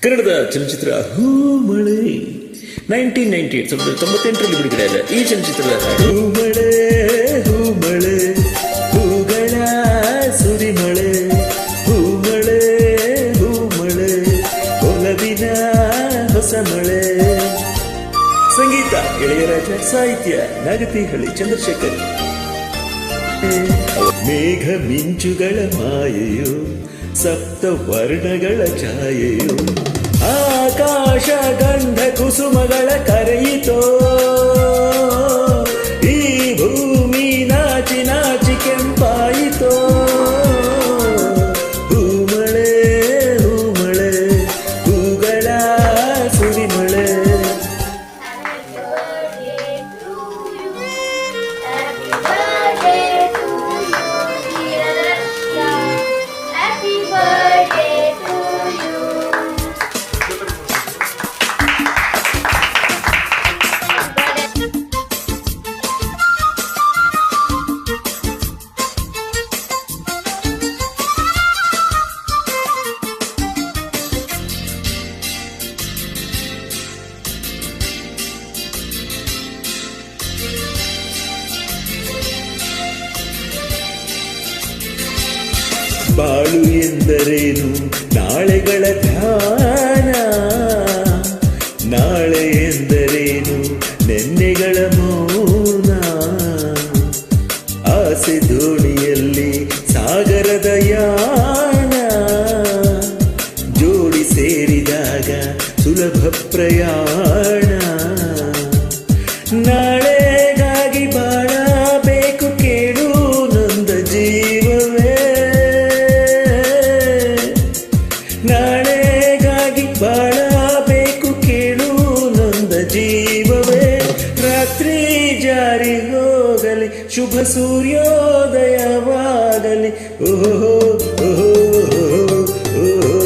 ಕನ್ನಡದ ಚಲನಚಿತ್ರ ಹೂಮಳೆ 1998 ಬಿಡುಗಡೆ ಆದ ಈ ಚಿತ್ರದ ಹೂಮಳೆ ಹೂಮಳೆ ಹೂಗಳ ಸುರಿಮಳೆ ಹೂಮಳೆ ಹೂಮಳೆ ಒಲವಿನ ಹೊಸ ಮಳೆ. ಸಂಗೀತ ಇಳೆಯರಾಜ, ಸಾಹಿತ್ಯ ನಾಗತಿಹಳ್ಳಿ ಚಂದ್ರಶೇಖರ್. ಮೇಘ ಮಿಂಚುಗಳ ಮಾಯೆಯು ಸಪ್ತ ವರ್ಣಗಳ ಛಾಯೆಯು ಆಕಾಶ ಗಂಧ ಕುಸುಮಗಳ ಕರೆಯಿತೋ ಈ ಭೂಮಿ ನಾಚಿ ನಾಚಿ ಕೆಂಪಾಯಿತೋ ಹೂಮಳೆ ಹೂಮಳೆ ಹೂಗಳ ಸುರಿಮಳೆ. ಬಾಳು ಎಂದರೇನು ನಾಳೆಗಳ ಧ್ಯಾನ, ನಾಳೆ ಎಂದರೇನು ನೆನ್ನೆಗಳ ಮೌನ, ಆಸೆ ದೋಣಿಯಲ್ಲಿ ಸಾಗರದ ಯಾನ, ಜೋಡಿ ಸೇರಿದಾಗ ಸುಲಭ ಪ್ರಯಾಣ, ನಾಳೆಗಾಗಿ ಬಾಳಬೇಕು ಕೇಳು ನೊಂದ ಜೀವವೇ, ನಾಳೆಗಾಗಿ ಬಾಳಬೇಕು ಕೇಳು ನೊಂದ ಜೀವವೇ. ರಾತ್ರಿ ಜಾರಿ ಹೋಗಲಿ ಶುಭ ಸೂರ್ಯೋದಯವಾಗಲಿ ಓಹೋ ಓಹೋ ಓಹೋ.